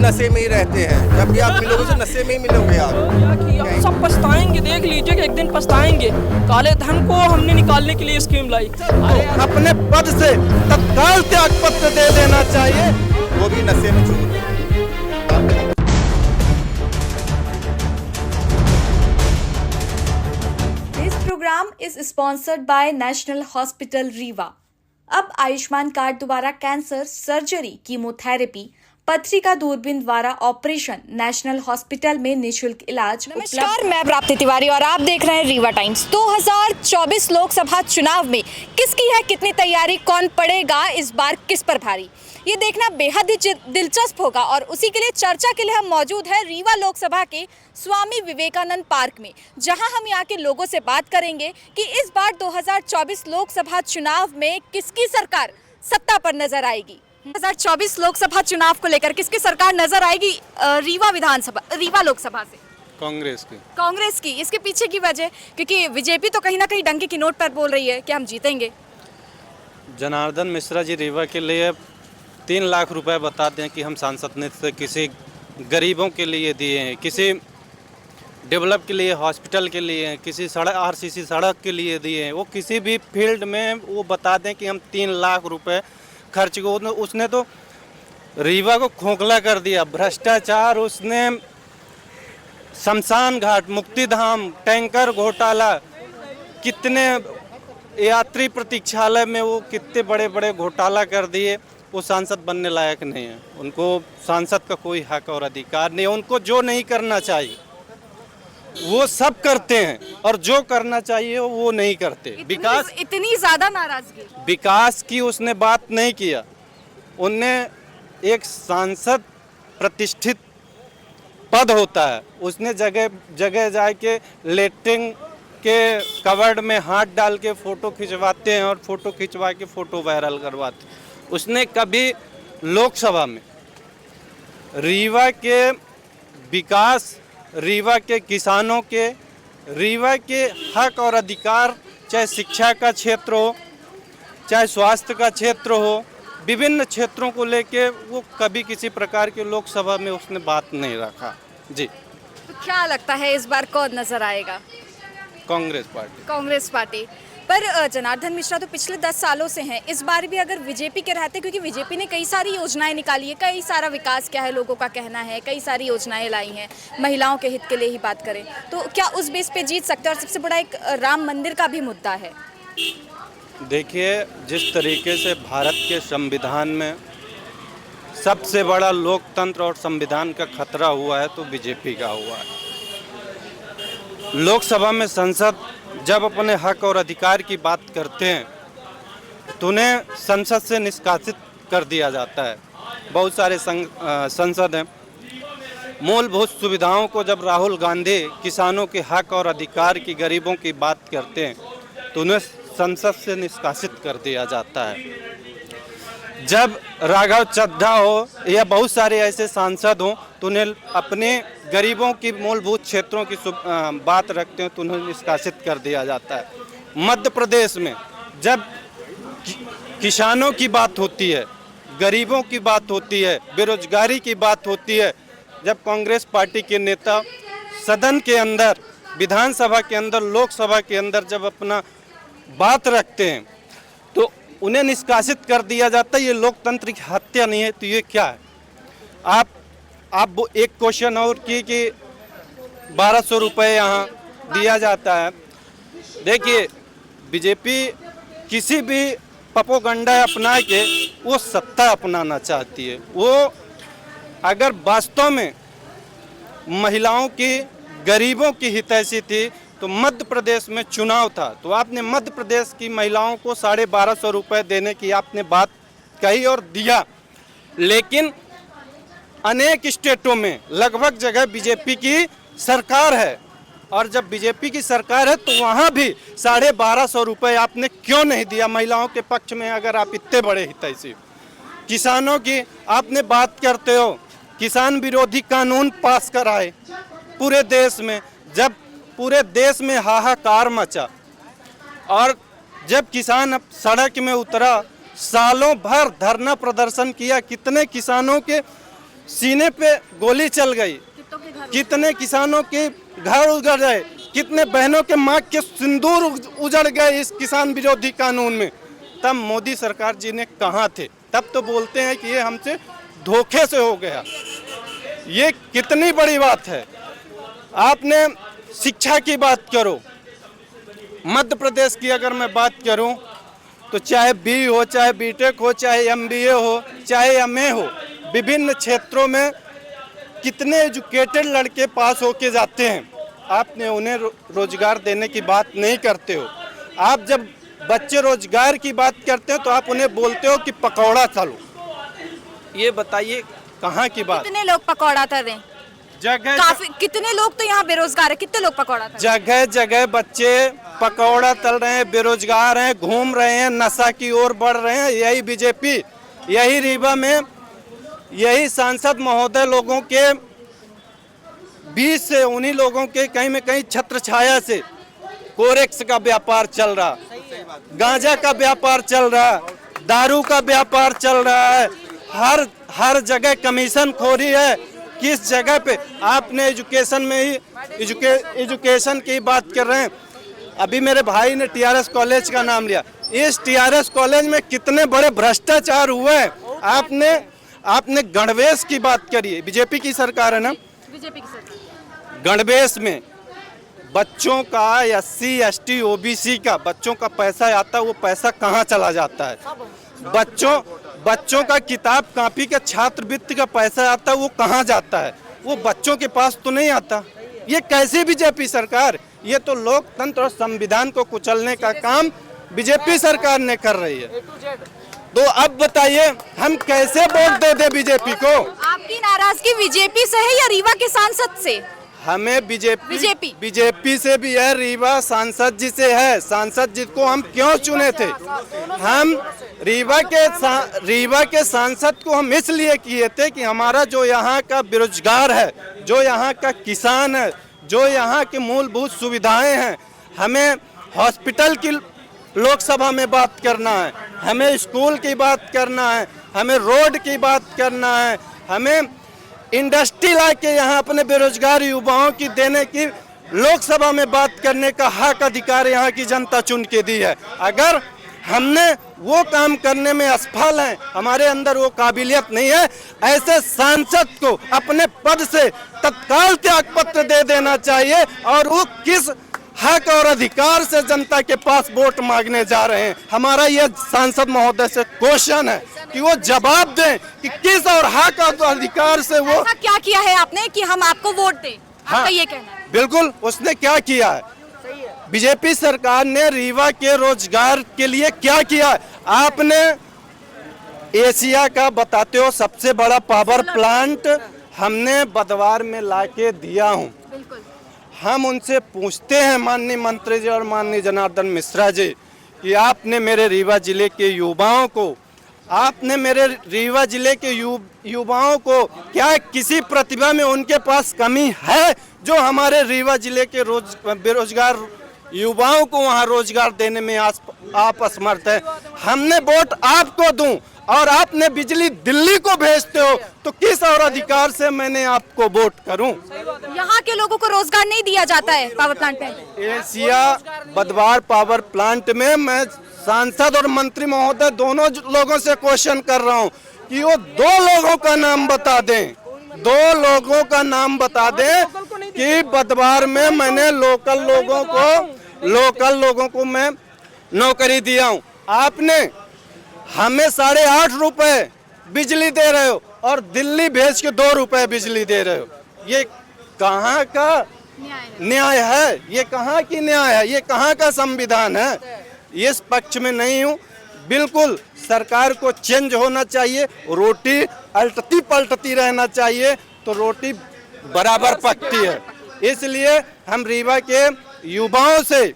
नशे में ही रहते हैं। जब भी आप मिलोगे तो नशे में ही मिलोगे आप। क्या किया? सब पछताएंगे, देख लीजिए कि एक दिन पछताएंगे। काले धन को हमने निकालने के लिए स्कीम लाई। अपने पद से तत्काल त्याग पत्र दे देना चाहिए। वो भी नशे में चूर। This program is sponsored by National Hospital Rewa. अब आयुष्मान कार्ड द्वारा कैंसर, सर्जरी, कीमोथेरेपी, पथरी का दूरबीन द्वारा ऑपरेशन नेशनल हॉस्पिटल में निशुल्क इलाज। नमस्कार, मैं प्राप्ति तिवारी और आप देख रहे हैं रीवा टाइम्स। 2024 लोकसभा चुनाव में किसकी है कितनी तैयारी, कौन पड़ेगा इस बार किस पर भारी, ये देखना बेहद ही दिलचस्प होगा। और उसी के लिए चर्चा के लिए हम मौजूद हैं रीवा लोकसभा के स्वामी विवेकानंद पार्क में, जहां हम यहाँ के लोगों से बात करेंगे कि इस बार 2024 लोकसभा चुनाव में किसकी सरकार सत्ता पर नजर आएगी। 2024 लोकसभा चुनाव को लेकर किसकी सरकार नजर आएगी रीवा लोकसभा से? कांग्रेस की। इसके पीछे की वजह, क्योंकि बीजेपी तो कहीं ना कहीं डंके की नोट पर बोल रही है कि हम जीतेंगे। जनार्दन मिश्रा जी रीवा के लिए 3 लाख रुपए बताते हैं कि हम सांसद ने से किसी गरीबों के लिए दिए हैं, किसी डेवलप के लिए, हॉस्पिटल के लिए, किसी सड़क आरसीसी सड़क के लिए दिए हैं। वो किसी भी फील्ड में वो बता दें कि हम 3 लाख रुपए खर्च को, उसने तो रीवा को खोखला कर दिया। भ्रष्टाचार, उसने शमशान घाट, मुक्तिधाम, टैंकर घोटाला, कितने यात्री प्रतीक्षालय में वो कितने बड़े बड़े घोटाला कर दिए। वो सांसद बनने लायक नहीं है। उनको सांसद का कोई हक और अधिकार नहीं है। उनको जो नहीं करना चाहिए वो सब करते हैं और जो करना चाहिए वो नहीं करते। विकास, इतनी ज्यादा नाराजगी, विकास की उसने बात नहीं किया। उनने एक सांसद प्रतिष्ठित पद होता है, उसने जगह जगह जाके लेटरिन के कवर्ड में हाथ डाल के फोटो खिंचवाते हैं और फोटो खिंचवा के फोटो वायरल करवाते हैं। उसने कभी लोकसभा में रीवा के विकास, रीवा के किसानों के, रीवा के हक और अधिकार, चाहे शिक्षा का क्षेत्र हो, चाहे स्वास्थ्य का क्षेत्र हो, विभिन्न क्षेत्रों को लेके वो कभी किसी प्रकार के लोकसभा में उसने बात नहीं रखा। जी, तो क्या लगता है इस बार कौन नजर आएगा? कांग्रेस पार्टी। पर जनार्दन मिश्रा तो पिछले 10 सालों से हैं, इस बार भी अगर बीजेपी के रहते, क्योंकि बीजेपी ने कई सारी योजनाएं निकाली है, कई सारा विकास क्या है लोगों का कहना है, कई सारी योजनाएं लाई हैं, महिलाओं के हित के लिए ही बात करें तो क्या उस बेस पे जीत सकते हैं? और सबसे बड़ा एक राम मंदिर का भी मुद्दा है। देखिए, जिस तरीके से भारत के संविधान में सबसे बड़ा लोकतंत्र और संविधान का खतरा हुआ है तो बीजेपी का हुआ है। लोकसभा में संसद जब अपने हक और अधिकार की बात करते हैं तो उन्हें संसद से निष्कासित कर दिया जाता है। बहुत सारे संसद हैं। मूलभूत सुविधाओं को जब राहुल गांधी किसानों के हक और अधिकार की, गरीबों की बात करते हैं तो उन्हें संसद से निष्कासित कर दिया जाता है। जब राघव चड्ढा हो या बहुत सारे ऐसे सांसद हों तो उन्हें अपने गरीबों की मूलभूत क्षेत्रों की बात रखते हैं तो उन्हें निष्कासित कर दिया जाता है। मध्य प्रदेश में जब किसानों की बात होती है, गरीबों की बात होती है, बेरोजगारी की बात होती है, जब कांग्रेस पार्टी के नेता सदन के अंदर, विधानसभा के अंदर, लोकसभा के अंदर जब अपना बात रखते हैं तो उन्हें निष्कासित कर दिया जाता है। ये लोकतंत्र की हत्या नहीं है तो ये क्या है? आप वो एक क्वेश्चन और की कि 1200 रुपये यहाँ दिया जाता है। देखिए, बीजेपी किसी भी प्रोपेगेंडा अपना के वो सत्ता अपनाना चाहती है। वो अगर वास्तव में महिलाओं की, गरीबों की हितैषी थी तो मध्य प्रदेश में चुनाव था तो आपने मध्य प्रदेश की महिलाओं को 1250 रुपये देने की आपने बात कही और दिया। लेकिन अनेक स्टेटों में लगभग जगह बीजेपी की सरकार है और जब बीजेपी की सरकार है तो वहाँ भी 1250 रुपये आपने क्यों नहीं दिया महिलाओं के पक्ष में? अगर आप इतने बड़े हितैषी, किसानों की आपने बात करते हो, किसान विरोधी कानून पास कराए पूरे देश में, जब पूरे देश में हाहाकार मचा और जब किसान अब सड़क में उतरा, सालों भर धरना प्रदर्शन किया, कितने किसानों के सीने पे गोली चल गई, कितने किसानों के घर उजड़ गए, कितने बहनों के माँ के सिंदूर उजड़ गए इस किसान विरोधी कानून में। तब मोदी सरकार जी ने कहाँ थे? तब तो बोलते हैं कि ये हमसे धोखे से हो गया। ये कितनी बड़ी बात है। आपने शिक्षा की बात करो, मध्य प्रदेश की अगर मैं बात करूं तो चाहे बी हो, चाहे बीटेक हो, चाहे एमबीए हो, चाहे एमए हो, विभिन्न क्षेत्रों में कितने एजुकेटेड लड़के पास होके जाते हैं। आपने उन्हें रोजगार देने की बात नहीं करते हो। आप जब बच्चे रोजगार की बात करते हैं तो आप उन्हें बोलते हो कि पकौड़ा चलो। ये बताइए कहाँ की बात? कितने लोग पकौड़ा तल रहे हैं? काफी, कितने लोग तो यहाँ बेरोजगार है, कितने लोग पकौड़ा तल? जगह जगह बच्चे पकौड़ा तल रहे हैं, बेरोजगार हैं, घूम रहे हैं, नशा की ओर बढ़ रहे हैं। यही बीजेपी, यही रीवा में यही सांसद महोदय लोगों के बीच से, उन्हीं लोगों के कहीं में कहीं छत्र छाया से कोरेक्स का व्यापार चल रहा, गांजा का व्यापार चल रहा, दारू का व्यापार चल रहा है। हर जगह कमीशन खोरी है। किस जगह पे? आपने एजुकेशन में ही एजुकेशन की बात कर रहे हैं। अभी मेरे भाई ने टीआरएस कॉलेज का नाम लिया। इस टीआरएस कॉलेज में कितने बड़े भ्रष्टाचार हुए हैं। आपने गणवेश की बात करी है, बीजेपी की सरकार है ना, बीजेपी की सरकार। गणवेश में बच्चों का SC ST OBC का बच्चों का पैसा आता है, वो पैसा कहाँ चला जाता है? बच्चों का किताब कॉपी का छात्रवृत्ति का पैसा आता है, वो कहाँ जाता है? वो बच्चों के पास तो नहीं आता। ये कैसी बीजेपी सरकार? ये तो लोकतंत्र और संविधान को कुचलने का काम बीजेपी सरकार ने कर रही है। तो अब बताइए हम कैसे वोट दे दे बीजेपी को? आपकी नाराजगी बीजेपी से है या रीवा के सांसद से? हमें बीजेपी से भी है, रीवा सांसद जी से है। सांसद जी को हम क्यों चुने थे? हम रीवा के सांसद को हम इसलिए किए थे कि हमारा जो यहाँ का बेरोजगार है, जो यहाँ का किसान है, जो यहाँ की मूलभूत सुविधाएं हैं, हमें हॉस्पिटल की लोकसभा में बात करना है, हमें स्कूल की बात करना है, हमें रोड की बात करना है, हमें इंडस्ट्री ला के यहाँ अपने बेरोजगार युवाओं की देने की लोकसभा में बात करने का हक अधिकार यहाँ की जनता चुन के दी है। अगर हमने वो काम करने में असफल हैं, हमारे अंदर वो काबिलियत नहीं है, ऐसे सांसद को अपने पद से तत्काल त्यागपत्र दे देना चाहिए। और वो किस हक और अधिकार से जनता के पास वोट मांगने जा रहे हैं? हमारा ये सांसद महोदय से क्वेश्चन है कि वो जवाब दें कि किस और हक और अधिकार से वो ऐसा क्या किया है आपने कि हम आपको वोट दें? हाँ, आपका ये कहना है? बिल्कुल, उसने क्या किया है? बीजेपी सरकार ने रीवा के रोजगार के लिए क्या किया? आपने एशिया का बताते हो सबसे बड़ा पावर प्लांट हमने बदवार में लाके दिया हूँ। हम उनसे पूछते हैं, माननीय मंत्री जी और माननीय जनार्दन मिश्रा जी, कि आपने मेरे रीवा जिले के युवाओं को, क्या किसी प्रतिभा में उनके पास कमी है जो हमारे रीवा जिले के बेरोजगार युवाओं को वहां रोजगार देने में आप असमर्थ है? हमने वोट आपको दूं और आपने बिजली दिल्ली को भेजते हो, तो किस और अधिकार से मैंने आपको वोट करूं? यहाँ के लोगों को रोजगार नहीं दिया जाता है पावर प्लांट पे? एशिया बदवार पावर प्लांट में मैं सांसद और मंत्री महोदय दोनों लोगों से क्वेश्चन कर रहा हूं कि वो दो लोगों का नाम बता दें, कि बदवार में मैंने लोकल लोगों को मैं नौकरी दिया हूं। आपने हमें 8.5 रुपए बिजली दे रहे हो और दिल्ली भेज के 2 रुपए बिजली दे रहे हो। ये कहाँ का न्याय है? ये कहाँ की न्याय है? ये कहाँ का संविधान है? इस पक्ष में नहीं हूँ। बिल्कुल सरकार को चेंज होना चाहिए, रोटी अलटती पलटती रहना चाहिए तो रोटी बराबर पकती है। इसलिए हम रीवा के युवाओं से,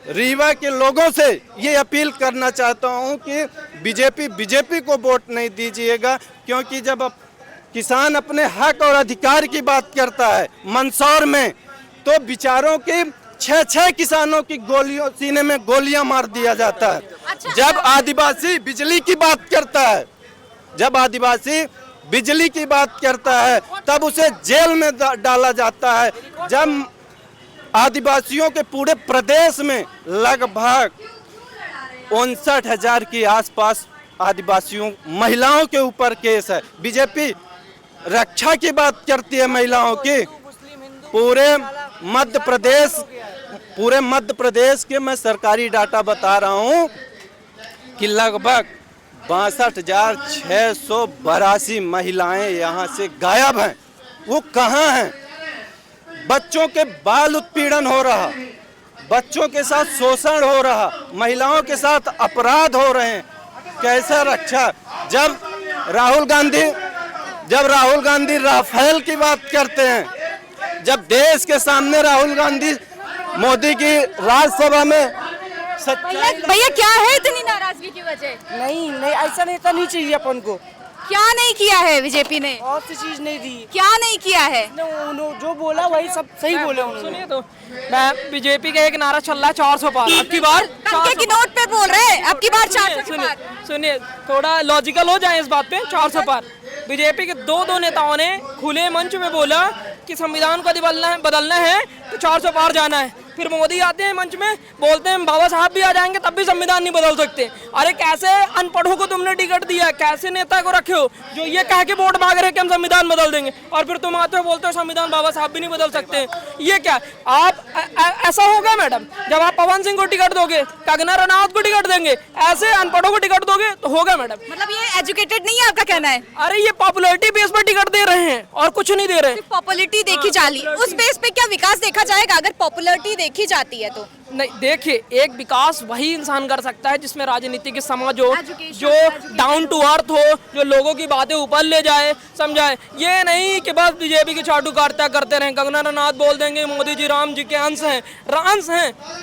रीवा के लोगों से ये अपील करना चाहता हूँ कि बीजेपी को वोट नहीं दीजिएगा, क्योंकि जब किसान अपने हक और अधिकार की बात करता है मंदसौर में, तो बेचारों की 6 किसानों की गोलियों, सीने में गोलियां मार दिया जाता है। जब आदिवासी बिजली की बात करता है, जब आदिवासी बिजली की बात करता है तब उसे जेल में डाला जाता है। जब आदिवासियों के पूरे प्रदेश में लगभग 59,000 के आसपास आदिवासियों महिलाओं के ऊपर केस है। बीजेपी रक्षा की बात करती है महिलाओं की। पूरे मध्य प्रदेश के मैं सरकारी डाटा बता रहा हूं कि लगभग 62,682 महिलाएं यहां से गायब हैं। वो कहां हैं? बच्चों के बाल उत्पीड़न हो रहा, बच्चों के साथ शोषण हो रहा, महिलाओं के साथ अपराध हो रहे हैं। कैसा रक्षा? जब राहुल गांधी राफेल की बात करते हैं, जब देश के सामने राहुल गांधी मोदी की राज्यसभा में भैया क्या है इतनी नाराजगी की वजह? नहीं ऐसा नेता नहीं चाहिए अपन को। क्या नहीं किया है बीजेपी ने? बहुत सी चीज नहीं दी। क्या नहीं किया है? जो बोला वही सब सही बोले उन्होंने। सुनिए तो मैं बीजेपी का एक नारा चल रहा है 400 पार। अब की बार टंके की नोट पे बोल रहे हैं, अब की बार 400 पार। सुनिए थोड़ा लॉजिकल हो जाए इस बात पे। 400 पार बीजेपी के दो नेताओं ने खुले मंच में बोला कि संविधान को बदलना है तो 400 पार जाना है। फिर मोदी आते हैं मंच में बोलते हैं बाबा साहब भी आ जाएंगे तब भी संविधान नहीं बदल सकते। अरे कैसे अनपढ़ों को तुमने टिकट दिया? कैसे नेता को रखे हो जो ये कह के वोट मांग रहे हैं कि हम संविधान बदल देंगे, और फिर तुम आते हो बोलते हो संविधान बाबा साहब भी नहीं बदल सकते? ये क्या आप ऐसा होगा मैडम? जब आप पवन सिंह को टिकट दोगे, कंगना रनौत को टिकट देंगे, ऐसे अनपढ़ों को टिकट दोगे तो होगा मैडम? मतलब ये एजुकेटेड नहीं है आपका कहना है? अरे ये पॉपुलैरिटी बेस पर टिकट दे रहे हैं और कुछ नहीं दे रहे। पॉपुलैरिटी देखी जा रही, उस बेस पे क्या विकास देखा जाएगा अगर पॉपुलैरिटी देखी जाती है तो? नहीं, देखिए एक विकास वही इंसान कर सकता है जिसमें राजनीतिक समझ हो, जो डाउन टू अर्थ हो, जो लोगों की बातें ऊपर ले जाए, समझाए। ये नहीं कि बस बीजेपी की चाटुकारिता करते रहें। कंगना रनौत बोल देंगे मोदी जी राम जी के अंश हैं,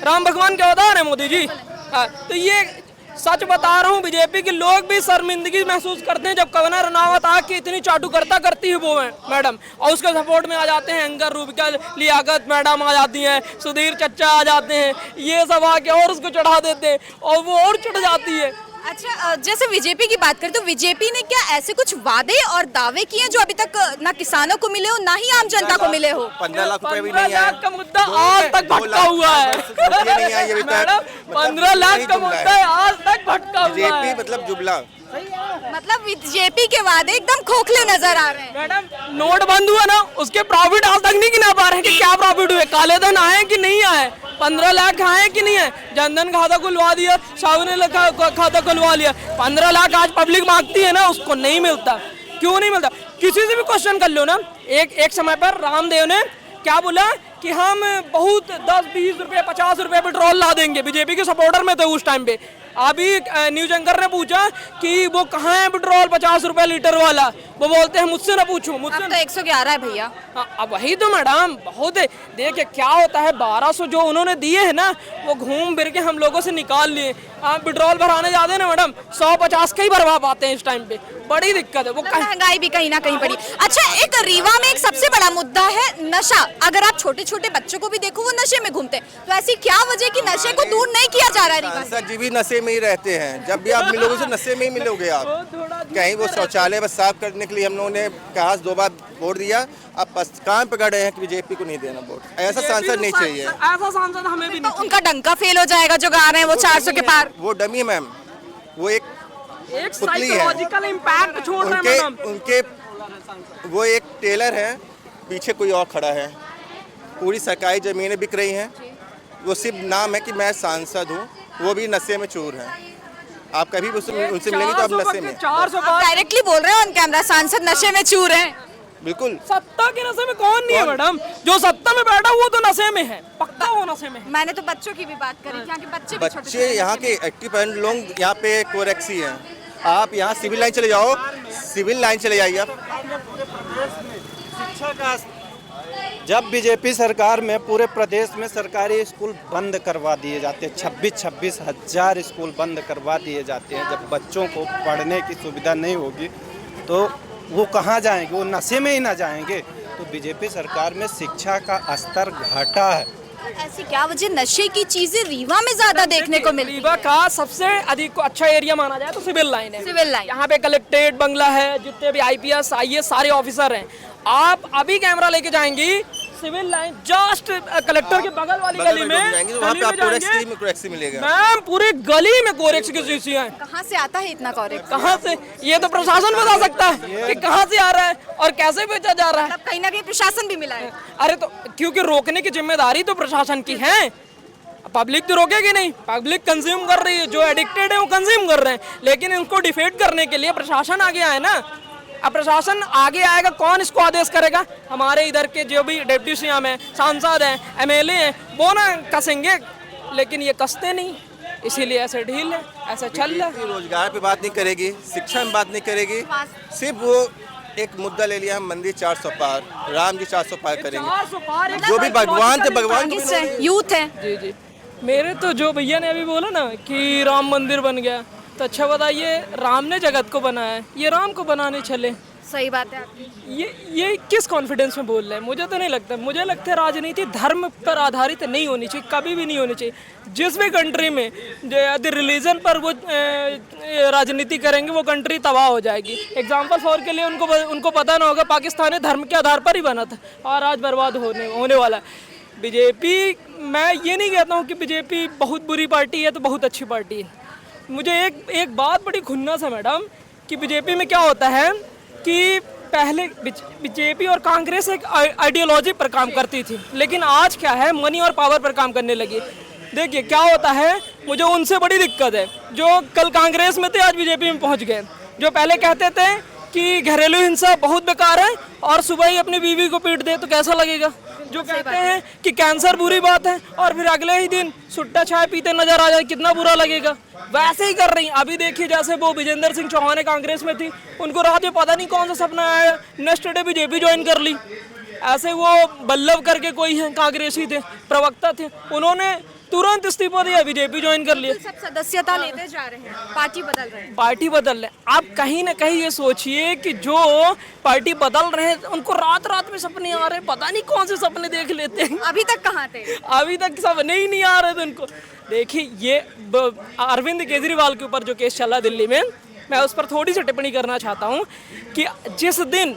राम भगवान के अवतार हैं मोदी जी। तो ये सच बता रहा हूँ, बीजेपी के लोग भी शर्मिंदगी महसूस करते हैं जब कंगना रनौत आके इतनी चाटुकारिता करती है वो मैडम, और उसके सपोर्ट में आ जाते हैं एंकर रूबिका लियाकत मैडम आ जाती हैं, सुधीर चच्चा आ जाते हैं, ये सब आके और उसको चढ़ा देते हैं और वो और चढ़ जाती है। अच्छा, जैसे बीजेपी की बात करें तो बीजेपी ने क्या ऐसे कुछ वादे और दावे किए जो अभी तक ना किसानों को मिले हो ना ही आम जनता को मिले हो? 15 लाख रुपए भी 15 नहीं आए। लाख का मुद्दा आज तक भटका हुआ है। 15 लाख का मुद्दा आज तक भटका हुआ है। बीजेपी मतलब जुबला। मतलब बीजेपी के वादे एकदम खोखले नजर आ रहे हैं। मैडम नोट बंद हुआ ना, उसके प्रॉफिट आज तक नहीं गिना पा रहे हैं कि क्या प्रॉफिट हुए, काले धन आए कि नहीं आए, 15 लाख आए कि नहीं है, जनधन खाता खुलवा दिया, सावने खाता खुलवा लिया, 15 लाख आज पब्लिक मांगती है ना, उसको नहीं मिलता। क्यों नहीं मिलता? किसी से भी क्वेश्चन कर लो ना। एक समय पर रामदेव ने क्या बोला कि हम बहुत 10-20 रुपए 50 रुपए पेट्रोल ला देंगे। बीजेपी के सपोर्टर में थे उस टाइम पे। अभी न्यूज एंकर ने पूछा कि वो कहाँ है पेट्रोल 50 रुपए लीटर वाला, वो बोलते हैं मुझसे ना पूछो, मुझसे। अब तो 111 है भैया। अब वही तो मैडम बहुत है। देखिए क्या होता है, 1200 जो उन्होंने दिए है ना वो घूम फिर के हम लोगों से निकाल लिए। आप पेट्रोल भराने जाते हैं ना मैडम 150 का ही भरवा पाते हैं इस टाइम पे, बड़ी दिक्कत है। वो महंगाई भी कहीं ना कहीं पड़ी। अच्छा, एक रीवा में एक सबसे बड़ा मुद्दा है नशा। अगर आप छोटे छोटे बच्चों को भी देखो वो नशे में घूमते हैं, तो ऐसी क्या वजह कि नशे को दूर नहीं किया जा रहा है रीवा से? जी भी नशे में ही रहते हैं। जब भी आप मिलोगे तो नशे में ही मिलोगे आप। कहीं वो शौचालय बस साफ करने के लिए हम लोगों ने कहा 2 बार वोट दिया, अब बस काम पकड़ रहे हैं कि बीजेपी को नहीं देना वोट। ऐसा सांसद नहीं चाहिए। ऐसा सांसद हमें भी नहीं। उनका डंका फेल हो जाएगा जो गा रहे हैं वो 400 के पार। वो डमी है मैम, वो एक पुतली है। साइकोलॉजिकल इम्पैक्ट छोड़ रहे हैं मैडम। उनके वो एक टेलर है, पीछे कोई और खड़ा है। पूरी सरकारी जमीनें बिक रही हैं। वो सिर्फ नाम है कि मैं सांसद हूँ, वो भी नशे में चूर है। आप कभी उनसे मिलेंगे तो आप नशे में। 400 डायरेक्टली बोल रहे हैं ऑन कैमरा, सांसद नशे में चूर हैं। बिल्कुल। सत्ता के नशे में कौन नहीं है मैडम? जो सत्ता में बैठा वो तो नशे में है, पक्का वो नशे में है। मैंने तो बच्चों की भी बात करी, यहाँ के बच्चे यहाँ के 80% लोग यहाँ पे कोरेक्सी हैं। आप यहाँ सिविल लाइन चले जाओ, सिविल लाइन चले जाइए आप। शिक्षा का जब बीजेपी सरकार में पूरे प्रदेश में सरकारी स्कूल बंद करवा दिए जाते हैं, 26 हज़ार स्कूल बंद करवा दिए जाते हैं। जब बच्चों को पढ़ने की सुविधा नहीं होगी तो वो कहाँ जाएंगे? वो नशे में ही ना जाएंगे। तो बीजेपी सरकार में शिक्षा का स्तर घटा है। ऐसी क्या वजह, नशे की चीजें रीवा में ज्यादा देखने को मिलती रीवा है? का सबसे अधिक अच्छा एरिया माना जाए तो सिविल लाइन है। Civil line. यहाँ पे कलेक्ट्रेट बंगला है, जितने भी आईपीएस आईएएस सारे ऑफिसर हैं। आप अभी कैमरा लेके जाएंगी सिविल लाइन जस्ट कलेक्टर के बगल वाली गली में, वहाँ पे आपको कोरेक्सी मिलेगा। मैम पूरे गली में कोरेक्स की शीशियां हैं। कहाँ से आता है इतना कॉरेक्स? कहाँ से, ये तो प्रशासन बता सकता है कि कहाँ से आ रहा है और कैसे बेचा जा रहा है। मतलब कहीं ना कहीं प्रशासन भी मिला है। अरे तो क्योंकि रोकने की जिम्मेदारी तो प्रशासन की है, पब्लिक तो रोकेगी नहीं। पब्लिक कंज्यूम कर रही है, जो एडिक्टेड है वो कंज्यूम कर रहे हैं, लेकिन इनको डिफेट करने के लिए प्रशासन आगे आए ना। अब प्रशासन आगे आएगा, कौन इसको आदेश करेगा? हमारे इधर के जो भी डिप्टी सीएम है, सांसद हैं, एमएलए हैं, वो ना कसेंगे, लेकिन ये कसते नहीं, इसीलिए ऐसे ढील है, ऐसे चल रहा है। रोजगार पे बात नहीं करेगी, शिक्षा में बात नहीं करेगी, सिर्फ वो एक मुद्दा ले लिया, हम मंदिर 400 पार, राम जी 400 पार करेंगे। जो भी भगवान थे, भगवान को भी नहीं। यूथ है। जी जी, मेरे तो जो भैया ने अभी बोला ना कि राम मंदिर बन गया, तो अच्छा बताइए, राम ने जगत को बनाया है, ये राम को बनाने चले। सही बात है आपकी। ये किस कॉन्फिडेंस में बोल रहे हैं? मुझे तो नहीं लगता। मुझे लगता है राजनीति धर्म पर आधारित नहीं होनी चाहिए, कभी भी नहीं होनी चाहिए। जिस भी कंट्री में यदि रिलीजन पर वो राजनीति करेंगे, वो कंट्री तबाह हो जाएगी। एग्जाम्पल फॉर के लिए उनको पता ना होगा, पाकिस्तान धर्म के आधार पर ही बना था और आज बर्बाद होने वाला है। बीजेपी, मैं ये नहीं कहता हूँ कि बीजेपी बहुत बुरी पार्टी है तो बहुत अच्छी पार्टी है। मुझे एक बात बड़ी खुन्नस है मैडम कि बीजेपी में क्या होता है कि पहले बीजेपी और कांग्रेस एक आइडियोलॉजी पर काम करती थी, लेकिन आज क्या है, मनी और पावर पर काम करने लगी। देखिए क्या होता है, मुझे उनसे बड़ी दिक्कत है जो कल कांग्रेस में थे, आज बीजेपी में पहुंच गए, जो पहले कहते थे कि घरेलू हिंसा बहुत बेकार है और सुबह ही अपनी बीवी को पीट दे तो कैसा लगेगा, जो कहते हैं कि कैंसर बुरी बात है और फिर अगले ही दिन सुट्टा चाय पीते नजर आ जाए, कितना बुरा लगेगा। वैसे ही कर रही। अभी देखिए जैसे वो विजेंद्र सिंह चौहान कांग्रेस में थी, उनको रात में पता नहीं कौन सा सपना आया, नेक्स्ट डे बीजेपी ज्वाइन कर ली। ऐसे वो बल्लभ करके कोई हैं, कांग्रेसी थे, प्रवक्ता थे, उन्होंने तुरंत इस्तीफा दिया, बीजेपी ज्वाइन कर लिया। सब सदस्यता लेते जा रहे हैं, पार्टी बदल रहे हैं। पार्टी बदल रहे। आप कहीं ना कहीं ये सोचिए कि जो पार्टी बदल रहे हैं उनको रात रात में सपने आ रहे हैं, पता नहीं कौन से सपने देख लेते हैं। अभी तक कहाँ थे? अभी तक सपने ही नहीं आ रहे थे उनको। देखिए ये अरविंद केजरीवाल के ऊपर जो केस चला दिल्ली में, मैं उस पर थोड़ी सी टिप्पणी करना चाहता हूँ कि जिस दिन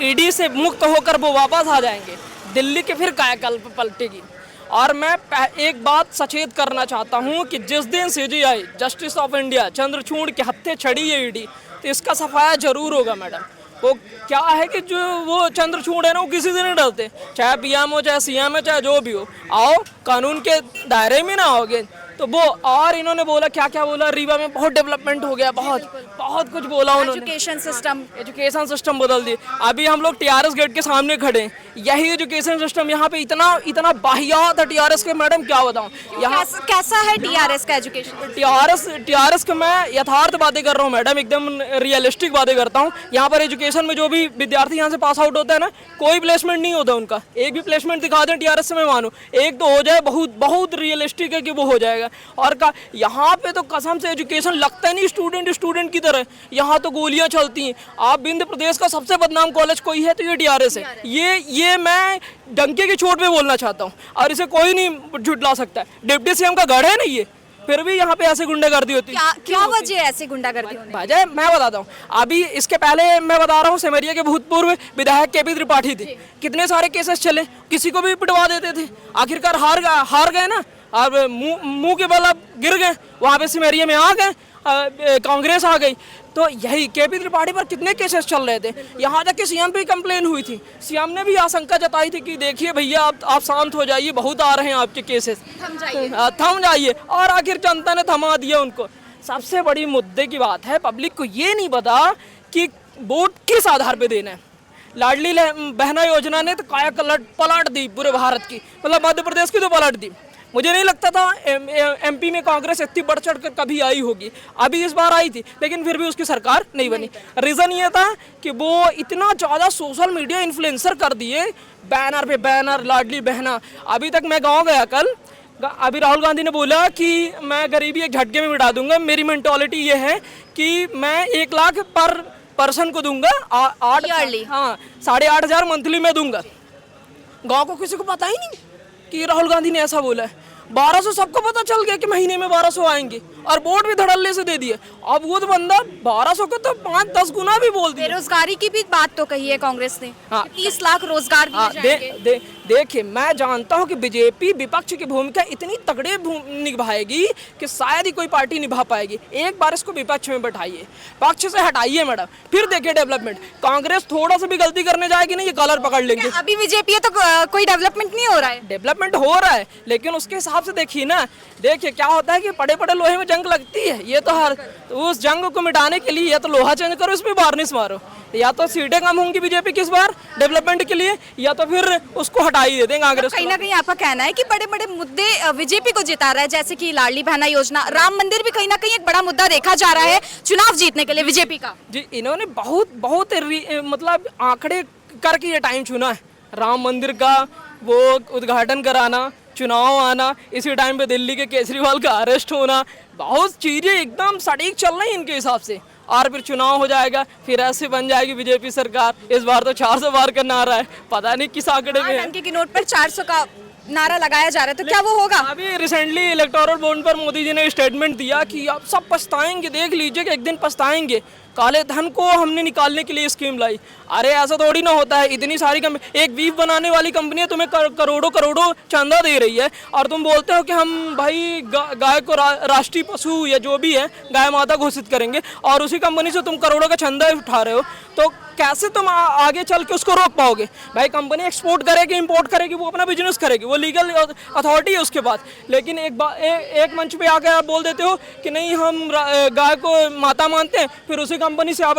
ईडी से मुक्त होकर वो वापस आ जाएंगे, दिल्ली के फिर कायाकल्प पलटेगी। और मैं एक बात सचेत करना चाहता हूं कि जिस दिन CGI justice of India Chandrachud के हत्थे चढ़ी है ईडी, तो इसका सफाया जरूर होगा मैडम। वो क्या है कि जो वो चंद्रचूड़ है ना, वो किसी से नहीं डरते, चाहे पीएम हो, चाहे सीएम है, चाहे जो भी हो, आओ कानून के दायरे में ना आओगे तो वो। और इन्होंने बोला, क्या क्या बोला, रीवा में बहुत डेवलपमेंट हो गया, बहुत कुछ बोला उन्होंने। एजुकेशन सिस्टम बदल दिए। अभी हम लोग टीआरएस गेट के सामने खड़े हैं, यही एजुकेशन सिस्टम यहाँ पे इतना बाहियात है टीआरएस के, मैडम क्या बताऊँ यहाँ कैसा है टीआरएस का एजुकेशन? टीआरएस के मैं यथार्थ बातें कर रहा हूँ मैडम, एकदम रियलिस्टिक बातें करता हूँ। यहाँ पर एजुकेशन में जो भी विद्यार्थी यहाँ से पास आउट होता है ना, कोई प्लेसमेंट नहीं होता उनका। एक भी प्लेसमेंट दिखा दें टीआरएस से, मैं मानूँ एक तो हो जाए, बहुत रियलिस्टिक है कि वो हो जाएगा। और यहाँ पे तो कसम से एजुकेशन लगता है नहीं स्टूडेंट की तरह, यहाँ तो गोलियां चलती हैं। आप विंध्य प्रदेश का सबसे बदनाम कॉलेज कोई है तो ये टीआरएस है। ये मैं डंके की चोट पे बोलना चाहता हूँ और इसे कोई नहीं झुटला सकता है। डिप्टी सीएम का गढ़ है ना ये, फिर भी यहाँ पे ऐसे गुंडागर्दी होती है। क्या वजह है ऐसे गुंडागर्दी होने की? वजह मैं बताता हूँ। अभी इसके पहले मैं बता रहा हूँ, सिमरिया के भूतपूर्व विधायक केपी त्रिपाठी थे, कितने सारे केसेस चले, किसी को भी पिटवा देते थे, आखिरकार हार गए ना, और मुंह के बल अब गिर गए, वहाँ पे सिमरिया में आ गए, कांग्रेस आ गई। तो यही केपी त्रिपाठी पर कितने केसेस चल रहे थे, यहाँ तक कि सीएम पे कंप्लेन हुई थी। सीएम ने भी आशंका जताई थी कि देखिए भैया आप शांत हो जाइए, बहुत आ रहे हैं आपके केसेस, थम जाइए। और आखिर जनता ने थमा दिया उनको। सबसे बड़ी मुद्दे की बात है, पब्लिक को ये नहीं पता कि वोट किस आधार पर देना है। लाडली बहना योजना ने तो काया पलट दी पूरे भारत की, मतलब मध्य प्रदेश की तो पलट दी। मुझे नहीं लगता था एमपी में कांग्रेस इतनी बढ़ चढ़ कर कभी आई होगी। अभी इस बार आई थी, लेकिन फिर भी उसकी सरकार नहीं बनी। रीज़न ये था कि वो इतना ज़्यादा सोशल मीडिया इन्फ्लुएंसर कर दिए, बैनर पे बैनर, लाडली बहना। अभी तक मैं गांव गया कल, अभी राहुल गांधी ने बोला कि मैं गरीबी एक झटके में मिटा दूंगा। मेरी मेंटोलिटी ये है कि मैं 1 लाख पर पर्सन को दूंगा, 8,500 मंथली में दूंगा। गाँव को किसी को पता ही नहीं, कि राहुल गांधी ने ऐसा बोला है। 1200 सबको पता चल गया कि महीने में 1200 आएंगे और वोट भी धड़ल्ले से दे दिए। अब वो तो बंदा 1200 को तो 5-10 गुना भी बोल दिया। बेरोजगारी की भी बात तो कही है कांग्रेस ने, हाँ। 30 लाख रोजगार दिए जाएंगे। देखिए, मैं जानता हूं कि बीजेपी विपक्ष की भूमिका इतनी तगड़े निभाएगी कि शायद ही कोई पार्टी निभा पाएगी। एक बार इसको विपक्ष में बैठाइए, पक्ष से हटाइए मैडम, फिर देखिए डेवलपमेंट। कांग्रेस थोड़ा सा भी गलती करने जाएगी ना, ये कलर पकड़ लेंगे। अभी बीजेपी है तो कोई डेवलपमेंट नहीं हो रहा है। डेवलपमेंट हो रहा है, लेकिन उसके हिसाब से देखिए ना। देखिए क्या होता है कि बड़े बड़े लोहे में जंग लगती है। ये तो हर उस जंग को मिटाने के लिए या तो लोहा चेंज करो, इसमें वार्निश मारो, या तो सीटें कम होंगी बीजेपी की इस बार डेवलपमेंट के लिए, या तो फिर उसको हटा ही दे देंगे कांग्रेस। कहीं ना कहीं आपका कहना है कि बड़े बड़े मुद्दे बीजेपी को जिता रहा है, जैसे कि लाडली बहना योजना, राम मंदिर भी कहीं ना कहीं एक बड़ा मुद्दा देखा जा रहा है चुनाव जीतने के लिए बीजेपी का। जी, इन्होंने बहुत बहुत मतलब आंकड़े करके ये टाइम चुना है। राम मंदिर का वो उद्घाटन कराना, चुनाव आना, इसी टाइम पे दिल्ली के केजरीवाल का अरेस्ट होना, बहुत चीजें एकदम सटीक चल रही हैं इनके हिसाब से। और फिर चुनाव हो जाएगा, फिर ऐसे बन जाएगी बीजेपी सरकार। इस बार तो 400 पार का नारा है, पता नहीं किस आंकड़े में है। अंकी की नोट पर 400 का नारा लगाया जा रहा है, तो क्या वो होगा? अभी रिसेंटली इलेक्टोरल बॉन्ड पर मोदी जी ने स्टेटमेंट दिया कि आप सब पछताएंगे, देख लीजिए कि एक दिन पछताएंगे। काले धन को हमने निकालने के लिए स्कीम लाई। अरे ऐसा थोड़ी ना होता है, इतनी सारी एक वीव बनाने वाली कंपनी है, तुम्हें करोड़ों करोड़ों चंदा दे रही है, और तुम बोलते हो कि हम भाई गाय को राष्ट्रीय पशु या जो भी है गाय माता घोषित करेंगे, और उसी कंपनी से तुम करोड़ों का चंदा उठा रहे हो। तो कैसे तुम आगे चल के उसको रोक पाओगे? भाई कंपनी एक्सपोर्ट करेगी, इंपोर्ट करेगी, वो अपना बिजनेस करेगी, वो लीगल अथॉरिटी है उसके पास। लेकिन एक मंच पे आकर आप बोल देते हो कि नहीं हम गाय को माता मानते हैं, फिर उसी कंपनी से आप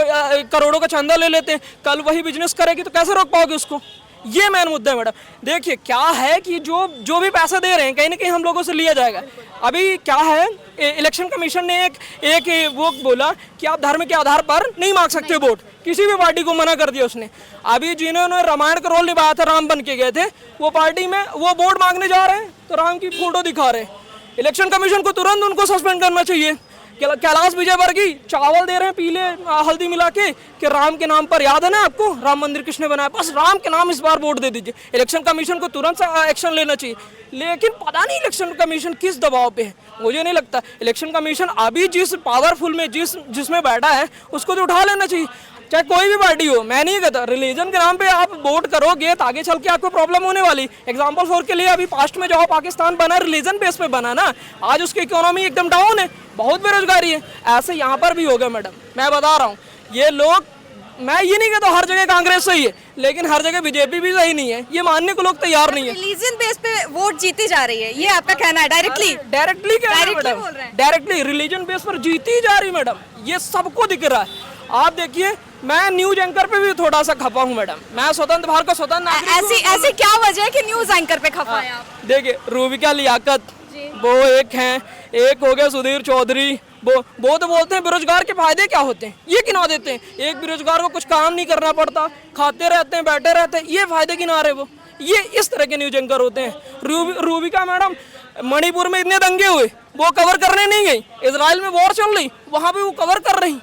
करोड़ों का चंदा ले लेते हैं। कल वही बिजनेस करेगी तो कैसे रोक पाओगे उसको? ये मेन मुद्दा है मैडम। देखिए क्या है कि जो भी पैसा दे रहे हैं कहीं ना कहीं हम लोगों से लिया जाएगा। अभी क्या है, इलेक्शन कमीशन ने एक वो बोला कि आप धर्म के आधार पर नहीं मांग सकते वोट, किसी भी पार्टी को मना कर दिया उसने। अभी जिन्होंने रामायण का रोल निभाया था, राम बन के गए थे, वो पार्टी में वो वोट मांगने जा रहे हैं तो राम की फोटो दिखा रहे हैं। इलेक्शन कमीशन को तुरंत उनको सस्पेंड करना चाहिए। कैलाश विजयवर्गीय चावल दे रहे हैं पीले हल्दी मिला के कि राम के नाम पर, याद है ना आपको राम मंदिर किसने बनाया, बस राम के नाम इस बार वोट दे दीजिए। इलेक्शन कमीशन को तुरंत एक्शन लेना चाहिए। लेकिन पता नहीं इलेक्शन कमीशन किस दबाव पे है, मुझे नहीं लगता। इलेक्शन कमीशन अभी जिस पावरफुल में जिसमें बैठा है उसको तो उठा लेना चाहिए, चाहे कोई भी पार्टी हो। मैं नहीं कहता रिलीजन के नाम पे आप वोट करोगे तो आगे चल के आपको प्रॉब्लम होने वाली। एग्जांपल फॉर के लिए अभी पास्ट में जो पाकिस्तान बना रिलीजन बेस पे बना ना, आज उसकी इकोनॉमी एकदम डाउन है, बहुत बेरोजगारी है। ऐसे यहाँ पर भी होगा मैडम, मैं बता रहा हूँ। ये लोग, मैं ये नहीं कहता हर जगह कांग्रेस सही है, लेकिन हर जगह बीजेपी भी सही नहीं है, ये मानने को लोग तैयार नहीं है। रिलीजन बेस पे वोट जीती जा रही है, ये आपका कहना है? डायरेक्टली क्या है मैडम, डायरेक्टली रिलीजन बेस पर जीती जा रही मैडम, ये सबको दिख रहा है। आप देखिए, मैं न्यूज एंकर पे भी थोड़ा सा खपा हूँ मैडम। मैं स्वतंत्र भारत का स्वतंत्र नागरिक। ऐसी क्या वजह है कि न्यूज एंकर पे खपा है आप? देखिए रूबिका लियाकत वो एक हैं, एक हो गया सुधीर चौधरी, वो तो बोलते हैं बेरोजगार के फायदे क्या होते हैं, ये गिना देते हैं। एक बेरोजगार को कुछ काम नहीं करना पड़ता, खाते रहते हैं, बैठे रहते हैं, ये फायदे गिना रहे वो। ये इस तरह के न्यूज एंकर होते हैं। रूबिका मैडम मणिपुर में इतने दंगे हुए, वो कवर करने नहीं गई। इजराइल में वॉर चल रही, वहां पे वो कवर कर रही।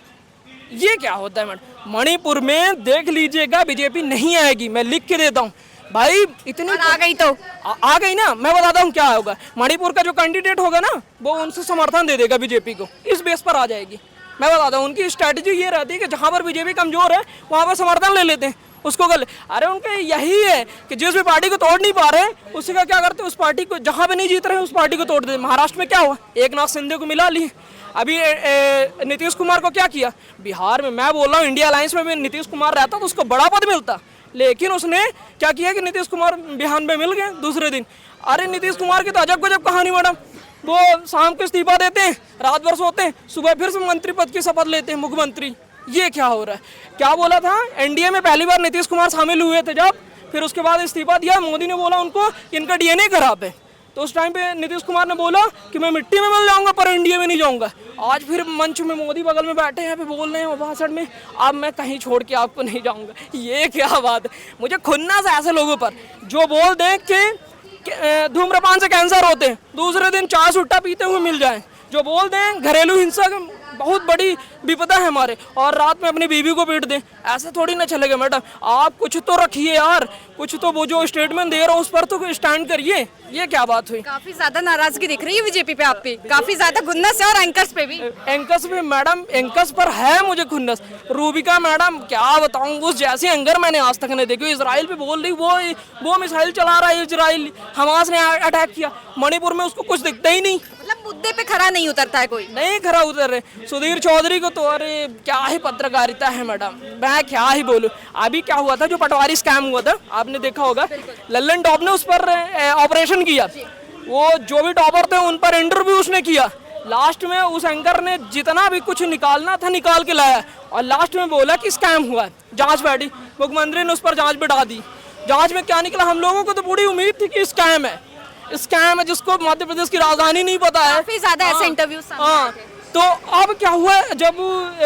ये क्या होता है मैडम? मणिपुर में देख लीजिएगा बीजेपी नहीं आएगी, मैं लिख के देता हूँ भाई। इतनी आ गई तो आ गई ना, मैं बताता हूँ क्या होगा। मणिपुर का जो कैंडिडेट होगा ना, वो उनसे समर्थन दे देगा बीजेपी को, इस बेस पर आ जाएगी। मैं बताता हूँ उनकी स्ट्रैटेजी ये रहती है कि जहाँ पर बीजेपी कमजोर है वहाँ पर समर्थन ले लेते हैं उसको कर ले। अरे उनके यही है कि जिस भी पार्टी को तोड़ नहीं पा रहे उसी का क्या करते, उस पार्टी को जहाँ पे नहीं जीत रहे उस पार्टी को तोड़ देते। महाराष्ट्र में क्या हुआ, एकनाथ शिंदे को मिला लिए। अभी नीतीश कुमार को क्या किया बिहार में, मैं बोल रहा हूँ इंडिया अलायंस में भी नीतीश कुमार रहता तो उसको बड़ा पद मिलता, लेकिन उसने क्या किया कि नीतीश कुमार बिहार में मिल गए दूसरे दिन। अरे नीतीश कुमार की तो अजब गजब कहानी मैडम, वो शाम को इस्तीफा देते हैं, रात भर सोते हैं, सुबह फिर से मंत्री पद की शपथ लेते हैं मुख्यमंत्री। ये क्या हो रहा है? क्या बोला था, एनडीए में पहली बार नीतीश कुमार शामिल हुए थे जब, फिर उसके बाद इस्तीफा दिया, मोदी ने बोला उनको इनका डीएनए खराब है, तो उस टाइम पे नीतीश कुमार ने बोला कि मैं मिट्टी में मिल जाऊंगा पर एनडीए में नहीं जाऊंगा। आज फिर मंच में मोदी बगल में बैठे हैं, पे बोल रहे हैं भाषण में, अब मैं कहीं छोड़ के आपको नहीं जाऊंगा। ये क्या बात है? मुझे खुन्नस है ऐसे लोगों पर जो बोल दें कि धूम्रपान से कैंसर होते हैं, दूसरे दिन चाय सुट्टा पीते हुए मिल जाए, जो बोल दें घरेलू हिंसा बहुत बड़ी विपदा है हमारे, और रात में अपनी बीवी को पीट दें, ऐसे थोड़ी ना चलेगा मैडम। आप कुछ तो रखिए यार, कुछ तो वो जो स्टेटमेंट दे रहा हो उस पर तो स्टैंड करिए। ये क्या बात हुई? काफी ज्यादा नाराजगी दिख रही है बीजेपी पे आप पे, काफी ज्यादा खुन्नस है, और एंकर्स पे भी। एंकर्स पे मैडम, एंकर्स पर है मुझे खुन्नस। रूबिका मैडम क्या बताऊं, उस जैसी एंकर मैंने आज तक नहीं देखी। इजराइल पे बोल रही, वो मिसाइल चला रहा है इजराइल, हमास ने अटैक किया। मणिपुर में उसको कुछ दिखता ही नहीं, मतलब मुद्दे पे खरा नहीं उतरता है कोई। नहीं खरा उतर रहे। सुधीर चौधरी को तो अरे क्या ही पत्रकारिता है मैडम, मैं क्या ही बोलूं। अभी क्या हुआ था, जो पटवारी स्कैम हुआ था आपने देखा होगा, लल्लन टॉप ने उस पर ऑपरेशन किया। वो जो भी टॉपर थे उन पर इंटरव्यू उसने किया। लास्ट में उस एंकर ने जितना भी कुछ निकालना था निकाल के लाया, और लास्ट में बोला कि स्कैम हुआ है। जांच बैठी, मुख्यमंत्री ने उस पर जांच बिठा दी। जांच में क्या निकला, हम लोगों को तो पूरी उम्मीद थी कि स्कैम है, स्कैम है, जिसको मध्य प्रदेश की राजधानी नहीं पता है। काफी ज्यादा ऐसे इंटरव्यू हाँ, तो अब क्या हुआ, जब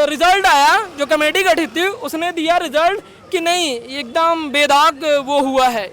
रिजल्ट आया, जो कमेटी गठित थी उसने दिया रिजल्ट कि नहीं एकदम बेदाग वो हुआ है,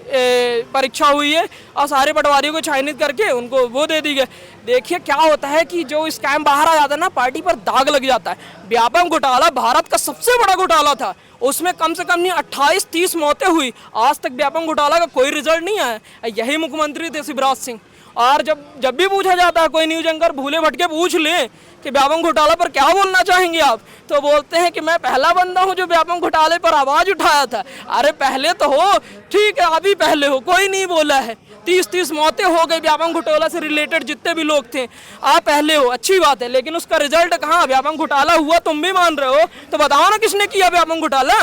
परीक्षा हुई है, और सारे पटवारियों को चयनित करके उनको वो दे दी गई। देखिए क्या होता है कि जो स्कैम बाहर आ जाता है ना, पार्टी पर दाग लग जाता है। व्यापम घोटाला भारत का सबसे बड़ा घोटाला था, उसमें कम से कम नहीं 28-30 मौतें हुई। आज तक व्यापम घोटाला का कोई रिजल्ट नहीं आया। यही मुख्यमंत्री थे शिवराज सिंह। और जब भी पूछा जाता है, कोई न्यूज एंकर भूले भटके पूछ ले कि व्यापम घोटाला पर क्या बोलना चाहेंगे आप, तो बोलते हैं कि मैं पहला बंदा हूं जो व्यापम घोटाले पर आवाज उठाया था। अरे पहले तो हो, ठीक है अभी पहले हो, कोई नहीं बोला है। 30-30 मौतें हो गई व्यापम घोटाला से रिलेटेड, जितने भी लोग थे, आप पहले हो, अच्छी बात है, लेकिन उसका रिजल्ट कहाँ? व्यापम घोटाला हुआ, तुम भी मान रहे हो, तो बताओ ना किसने किया व्यापम घोटाला?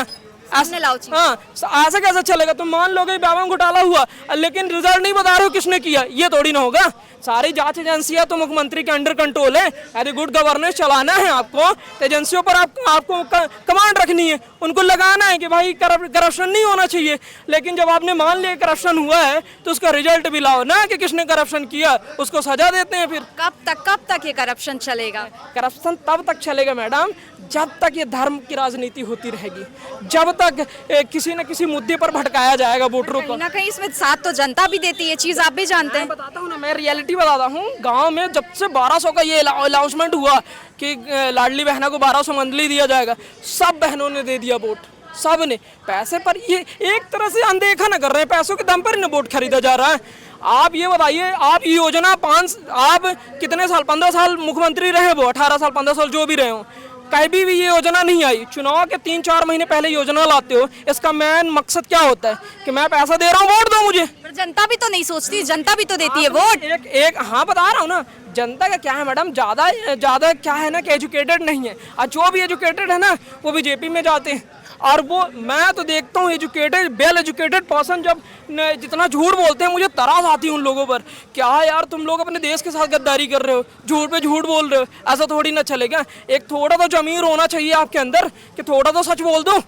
हाँ, ऐसा कैसे चलेगा? तुम मान लोगे व्यापम घोटाला हुआ, लेकिन रिजल्ट नहीं बता रहे हो किसने किया, ये थोड़ी ना होगा। सारी जांच एजेंसियां तो मुख्यमंत्री के अंडर कंट्रोल है। यदि गुड गवर्नेंस चलाना है आपको, तो एजेंसियों पर आपको कमांड रखनी है, उनको लगाना है कि भाई करप्शन नहीं होना चाहिए। लेकिन जब आपने मान लिया करप्शन हुआ है, तो उसका रिजल्ट भी लाओ ना कि किसने करप्शन किया, उसको सजा देते हैं। फिर कब तक ये करप्शन चलेगा? करप्शन तब तक चलेगा मैडम जब तक ये धर्म की राजनीति होती रहेगी, जब तक किसी न किसी मुद्दे पर भटकाया जाएगा वोटरों को। कहीं ना कहीं इसमें साथ तो जनता भी देती है, चीज आप भी जानते हैं। बताता हूँ ना, मैं रियलिटी बताता हूँ। गांव में जब से 1200 का ये अनाउंसमेंट हुआ कि लाडली बहना को 1200 मंथली दिया जाएगा, सब बहनों ने दे दिया वोट, सब ने। पैसे पर ये एक तरह से अनदेखा ना कर रहे हैं, पैसों के दम पर ही वोट खरीदा जा रहा है। आप ये बताइए, आप ये योजना आप कितने साल, 15 साल मुख्यमंत्री रहे, वो 18 साल 15 साल जो भी रहे हो, कहीं भी ये योजना नहीं आई। चुनाव के 3-4 महीने पहले योजना लाते हो, इसका मेन मकसद क्या होता है कि मैं पैसा दे रहा हूँ, वोट दो मुझे। पर जनता भी तो नहीं सोचती, जनता भी तो देती है वोट। हाँ बता रहा हूँ ना, जनता का क्या है मैडम, ज्यादा क्या है ना कि एजुकेटेड नहीं है, और जो भी एजुकेटेड है ना वो बीजेपी में जाते हैं। और वो मैं तो देखता हूँ एजुकेटेड, वेल एजुकेटेड पर्सन जब जितना झूठ बोलते हैं, मुझे तरास आती है उन लोगों पर। क्या यार तुम लोग अपने देश के साथ गद्दारी कर रहे हो, झूठ पे झूठ बोल रहे हो, ऐसा थोड़ी ना चलेगा। एक थोड़ा तो जमीर होना चाहिए आपके अंदर कि थोड़ा तो सच बोल दो।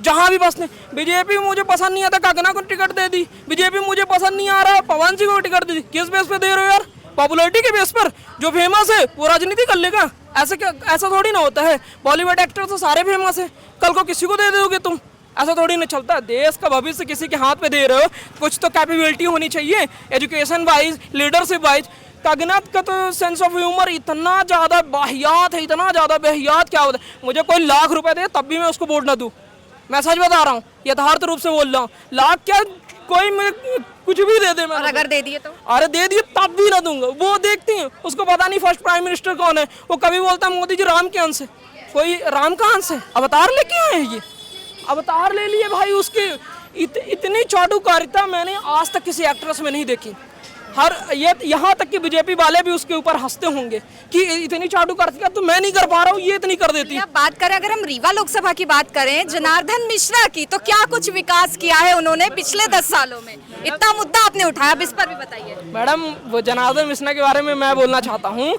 जहाँ भी बस बीजेपी मुझे पसंद नहीं आता, कागना को टिकट दे दी, बीजेपी मुझे पसंद नहीं आ रहा, पवन सिंह को टिकट दे दी। किस बेस पे दे रहे हो यार? पॉपुलरिटी के बेस पर? जो फेमस है वो राजनीति कर लेगा? ऐसा थोड़ी ना होता है। बॉलीवुड एक्टर तो सारे फेमस है, कल को किसी को दे दोगे तुम, ऐसा थोड़ी ना चलता। देश का भविष्य किसी के हाथ पे दे रहे हो, कुछ तो कैपेबिलिटी होनी चाहिए, एजुकेशन वाइज, लीडरशिप वाइज। कागनात का तो सेंस ऑफ ह्यूमर इतना ज़्यादा बाहियात है, इतना ज़्यादा बाहियात। क्या होता है, मुझे कोई लाख रुपए दे तब भी मैं उसको वोट ना दूँ, मैं सच बता रहा हूँ, यथार्थ रूप से बोल रहा हूँ। लाख क्या, कोई मैं कुछ भी दे दे, मैं और अगर दे दिए तो? अरे दे दिए तब भी ना दूंगा। वो देखती हैं, उसको पता नहीं फर्स्ट प्राइम मिनिस्टर कौन है, वो कभी बोलता है मोदी जी राम के अंश है। कोई राम का अंश है? अवतार लेके आए हैं, ये अवतार ले लिए भाई उसके। इतनी चाटुकारिता मैंने आज तक किसी एक्ट्रेस में नहीं देखी। यहाँ तक कि बीजेपी वाले भी उसके ऊपर हंसते होंगे कि इतनी चाटुकारिता तो मैं नहीं कर पा रहा हूँ, ये इतनी कर देती है। बात करें, अगर हम रीवा लोकसभा की बात करें, जनार्दन मिश्रा की, तो क्या कुछ विकास किया है उन्होंने पिछले 10 सालों में? इतना मुद्दा आपने उठाया, अब इस पर भी बताइए। मैडम, वो जनार्दन मिश्रा के बारे में मैं बोलना चाहता हूँ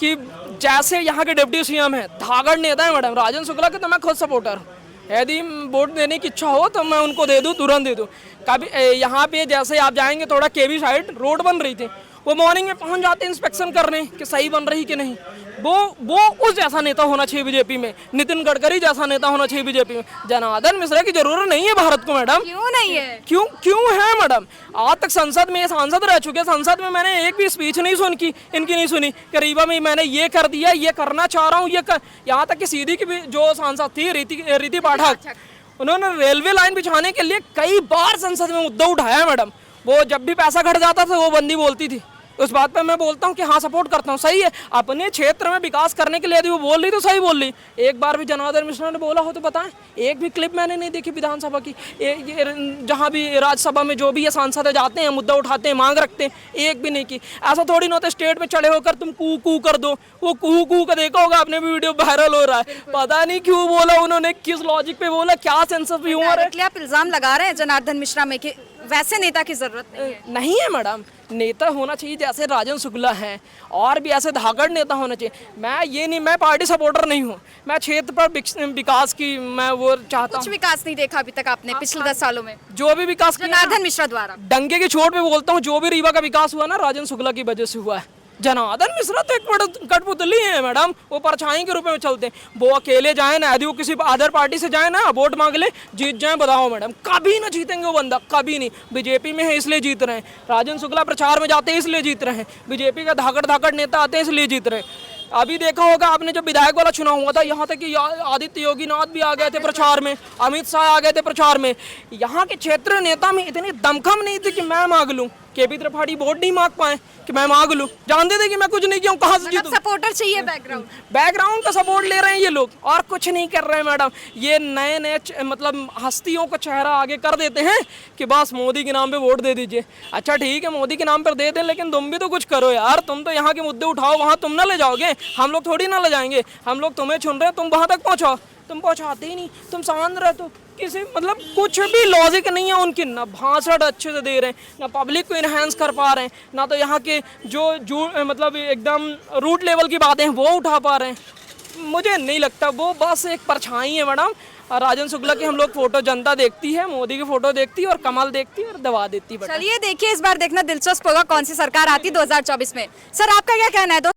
कि जैसे यहाँ के डिप्टी सीएम है, धागड़ नेता है मैडम, राजन शुक्ला के तो मैं खुद सपोर्टर हूँ। यदि वोट देने की इच्छा हो तो मैं उनको दे दूँ, तुरंत दे दूँ। कभी यहाँ पे जैसे आप जाएंगे थोड़ा केबी साइड रोड बन रही थी, वो मॉर्निंग में पहुंच जाते हैं इंस्पेक्शन करने कि सही बन रही कि नहीं। वो उस जैसा नेता होना चाहिए बीजेपी में, नितिन गडकरी जैसा नेता होना चाहिए बीजेपी में। जनार्दन मिश्रा की जरूरत नहीं है भारत को मैडम। क्यों नहीं है? क्यों है मैडम? आज तक संसद में ये सांसद रह चुके हैं, संसद में मैंने एक भी स्पीच नहीं सुनी इनकी नहीं सुनी। करीबा में मैंने ये कर दिया, ये करना चाह रहा हूँ, यहाँ तक कि सीधी की भी जो सांसद थी रीति पाठक, उन्होंने रेलवे लाइन बिछाने के लिए कई बार संसद में मुद्दा उठाया मैडम। वो जब भी पैसा घट जाता था वो बंदी बोलती थी। उस बात पे मैं बोलता हूँ कि हाँ सपोर्ट करता हूँ, सही है। अपने क्षेत्र में विकास करने के लिए यदि वो बोल रही तो सही बोल रही। एक बार भी जनार्दन मिश्रा ने बोला हो तो बताएं। एक भी क्लिप मैंने नहीं देखी विधानसभा की, जहाँ भी राज्यसभा में जो भी ये सांसद जाते हैं, मुद्दा उठाते हैं, मांग रखते हैं, एक भी नहीं की। ऐसा थोड़ी ना होता स्टेट में चढ़े होकर तुम कू कू कर दो। वो कू का देखा होगा आपने भी, वीडियो वायरल हो रहा है। पता नहीं क्यों बोला उन्होंने, किस लॉजिक पे बोला, क्या सेंस ऑफ ह्यूमर है। आप इल्जाम लगा रहे हैं जनार्दन मिश्रा में कि वैसे नेता की जरूरत नहीं है। नहीं है मैडम, नेता होना चाहिए जैसे राजन शुक्ला हैं, और भी ऐसे धाकड़ नेता होना चाहिए। मैं पार्टी सपोर्टर नहीं हूँ, मैं क्षेत्र पर विकास की मैं वो चाहता हूँ। कुछ विकास नहीं देखा अभी तक आपने पिछले 10 सालों में, जो भी विकास जनार्दन मिश्रा द्वारा। डंके की चोट पे बोलता हूँ, जो भी रीवा का विकास हुआ ना राजन शुक्ला की वजह से हुआ है। जनार्दन मिश्रा तो एक कठपुतली है मैडम, वो परछाई के रूप में चलते हैं। वो अकेले जाए ना, यदि वो किसी अदर पार्टी से जाए ना, वोट मांग ले, जीत जाए, बताओ मैडम, कभी ना जीतेंगे वो बंदा, कभी नहीं। बीजेपी में है इसलिए जीत रहे हैं, राजन शुक्ला प्रचार में जाते हैं इसलिए जीत रहे हैं, बीजेपी का धाकड़ नेता आते हैं इसलिए जीत रहे हैं। अभी देखा होगा आपने, जब विधायक वाला चुनाव हुआ था, यहाँ तक कि आदित्य योगीनाथ भी आ गए थे प्रचार में, अमित शाह आ गए थे प्रचार में। यहाँ के क्षेत्रीय नेता में इतनी दमखम नहीं थी कि मैं मांग लूँ। केपी त्रिपाठी वोट नहीं मांग पाए कि मैं मांग लूँ, जानते थे कि मैं कुछ नहीं किया हूँ, कहाँ से जीतूं। सपोर्टर चाहिए, बैकग्राउंड का सपोर्ट ले रहे हैं ये लोग, और कुछ नहीं कर रहे हैं मैडम। ये नए मतलब हस्तियों का चेहरा आगे कर देते हैं कि बस मोदी के नाम पे वोट दे दीजिए। अच्छा ठीक है, मोदी के नाम पर दे दें, लेकिन तुम भी तो कुछ करो यार। तुम तो यहाँ के मुद्दे उठाओ, वहाँ तुम ना ले जाओगे, हम लोग थोड़ी ना ले जाएंगे। हम लोग तुम्हें चुन रहे हैं, तुम वहाँ तक पहुँचाओ। तुम पहुँचाते ही नहीं, तुम शांत रहते हो। किसी मतलब कुछ भी लॉजिक नहीं है उनकी, ना भाषण अच्छे से दे रहे हैं, ना पब्लिक को इन्हेंस कर पा रहे हैं, ना तो यहाँ के जो मतलब एकदम रूट लेवल की बातें हैं वो उठा पा रहे हैं। मुझे नहीं लगता, वो बस एक परछाई है मैडम। राजन शुक्ला की हम लोग फोटो जनता देखती है, मोदी की फोटो देखती है और कमल देखती है और दबा देती है। चलिए देखिए, इस बार देखना दिलचस्प होगा कौन सी सरकार आती 2024 में। सर आपका क्या कहना है?